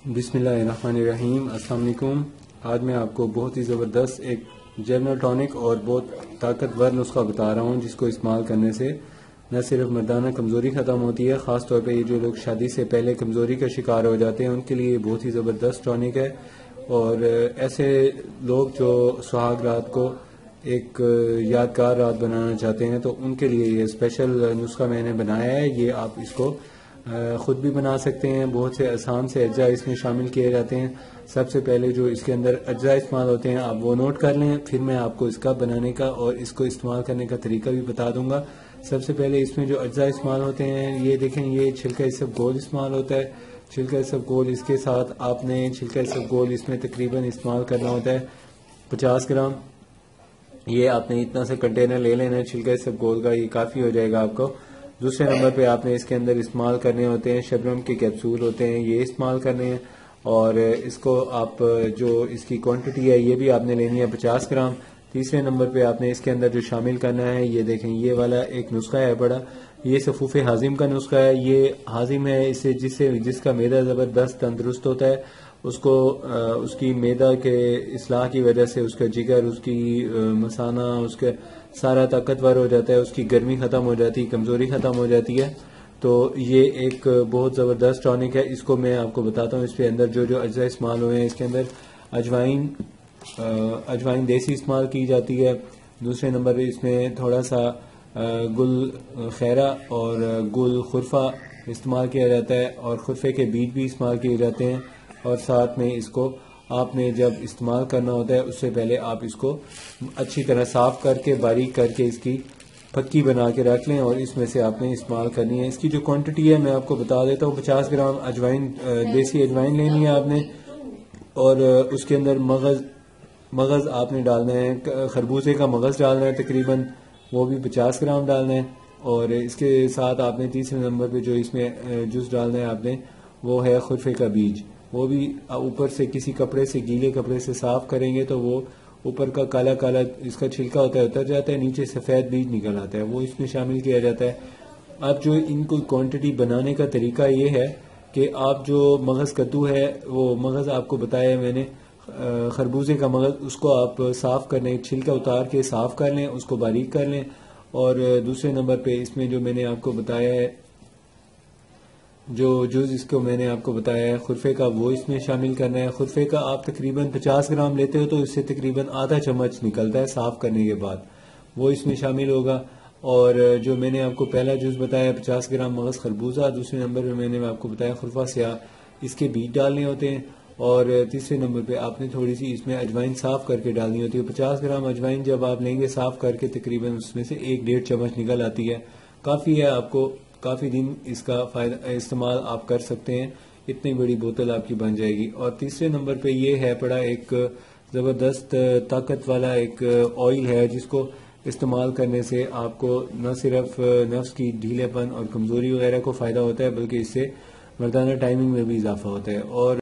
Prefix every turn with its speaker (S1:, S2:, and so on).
S1: بسم اللہ الرحمن الرحیم۔ السلام علیکم۔ آج میں آپ کو بہت ہی زبردست ایک جنرل ٹونک اور بہت طاقتور نسخہ بتا رہا ہوں، جس کو استعمال کرنے سے نہ صرف مردانہ کمزوری ختم ہوتی ہے، خاص طور پہ یہ جو لوگ شادی سے پہلے کمزوری کا شکار ہو جاتے ہیں ان کے لیے بہت ہی زبردست ٹونک ہے، اور ایسے لوگ جو سہاگ رات کو ایک یادگار رات بنانا چاہتے ہیں تو ان کے لیے یہ اسپیشل نسخہ میں نے بنایا ہے۔ یہ آپ اس کو خود بھی بنا سکتے ہیں، بہت سے آسان سے اجزاء اس میں شامل کیے جاتے ہیں۔ سب سے پہلے جو اس کے اندر اجزاء استعمال ہوتے ہیں آپ وہ نوٹ کر لیں، پھر میں آپ کو اس کا بنانے کا اور اس کو استعمال کرنے کا طریقہ بھی بتا دوں گا۔ سب سے پہلے اس میں جو اجزاء استعمال ہوتے ہیں یہ دیکھیں، یہ چھلکا اسب گول استعمال ہوتا ہے۔ چھلکا اسب گول، اس کے ساتھ آپ نے چھلکا اسب گول اس میں تقریباً استعمال کرنا ہوتا ہے 50 گرام۔ یہ آپ نے اتنا سا کنٹینر لے لینا ہے چھلکا اسب گول کا، یہ کافی ہو جائے گا آپ کو۔ دوسرے نمبر پہ آپ نے اس کے اندر استعمال کرنے ہوتے ہیں شبنم کے کیپسول ہوتے ہیں، یہ استعمال کرنے ہیں، اور اس کو آپ جو اس کی کوانٹٹی ہے یہ بھی آپ نے لینی ہے 50 گرام۔ تیسرے نمبر پہ آپ نے اس کے اندر جو شامل کرنا ہے یہ دیکھیں، یہ والا ایک نسخہ ہے بڑا، یہ صفوف ہاضم کا نسخہ ہے۔ یہ ہاضم ہے اسے جس کا معدہ زبردست تندرست ہوتا ہے، اس کو اس کی معدہ کے اصلاح کی وجہ سے اس کا جگر، اس کی مثانہ، اس کے سارا طاقتور ہو جاتا ہے، اس کی گرمی ختم ہو جاتی ہے، کمزوری ختم ہو جاتی ہے۔ تو یہ ایک بہت زبردست ٹونک ہے، اس کو میں آپ کو بتاتا ہوں۔ اس کے اندر جو اجزاء استعمال ہوئے ہیں، اس کے اندر اجوائن دیسی استعمال کی جاتی ہے۔ دوسرے نمبر پہ اس میں تھوڑا سا گل خیرہ اور گل خرفہ استعمال کیا جاتا ہے، اور خرفے کے بیج بھی استعمال کیے جاتے ہیں، اور ساتھ میں اس کو آپ نے جب استعمال کرنا ہوتا ہے اس سے پہلے آپ اس کو اچھی طرح صاف کر کے باریک کر کے اس کی پھکی بنا کے رکھ لیں، اور اس میں سے آپ نے استعمال کرنی ہے۔ اس کی جو کوانٹٹی ہے میں آپ کو بتا دیتا ہوں۔ 50 گرام دیسی اجوائن لینی ہے آپ نے، اور اس کے اندر مغز آپ نے ڈالنا ہے، خربوزے کا مغز ڈالنا ہے تقریباً، وہ بھی 50 گرام ڈالنا ہے۔ اور اس کے ساتھ آپ نے تیسرے نمبر پہ جو اس میں جوس ڈالنا ہے آپ نے، وہ ہے خرفے کا بیج۔ وہ بھی اوپر سے کسی کپڑے سے، گیلے کپڑے سے صاف کریں گے تو وہ اوپر کا کالا کالا اس کا چھلکا ہوتا ہے اتر جاتا ہے، نیچے سفید بیج نکل آتا ہے، وہ اس میں شامل کیا جاتا ہے۔ اب جو ان کو کوانٹٹی بنانے کا طریقہ یہ ہے کہ آپ جو مغز کدو ہے، وہ مغز آپ کو بتایا میں نے، خربوزے کا مغز، اس کو آپ صاف کر لیں، چھلکا اتار کے صاف کر لیں، اس کو باریک کر لیں۔ اور دوسرے نمبر پہ اس میں جو میں نے آپ کو بتایا ہے، جو جوز اس کو میں نے آپ کو بتایا ہے خرفے کا، وہ اس میں شامل کرنا ہے۔ خرفے کا آپ تقریباً 50 گرام لیتے ہو تو اس سے تقریباً آدھا چمچ نکلتا ہے صاف کرنے کے بعد، وہ اس میں شامل ہوگا۔ اور جو میں نے آپ کو پہلا جوز بتایا 50 گرام مغز خربوزہ، دوسرے نمبر پہ میں نے آپ کو بتایا خرفہ سیاہ، اس کے بیج ڈالنے ہوتے ہیں۔ اور تیسرے نمبر پہ آپ نے تھوڑی سی اس میں اجوائن صاف کر کے ڈالنی ہوتی ہے۔ 50 گرام اجوائن جب آپ لیں گے صاف کر کے، تقریباً اس میں سے 1-1.5 چمچ نکل آتی ہے، کافی ہے، آپ کو کافی دن اس کا استعمال آپ کر سکتے ہیں، اتنی بڑی بوتل آپ کی بن جائے گی۔ اور تیسرے نمبر پہ یہ ہے پڑا ایک زبردست طاقت والا ایک آئل ہے، جس کو استعمال کرنے سے آپ کو نہ صرف نفس کی ڈھیلے پن اور کمزوری وغیرہ کو فائدہ ہوتا ہے، بلکہ اس سے مردانہ ٹائمنگ میں بھی اضافہ ہوتا ہے۔ اور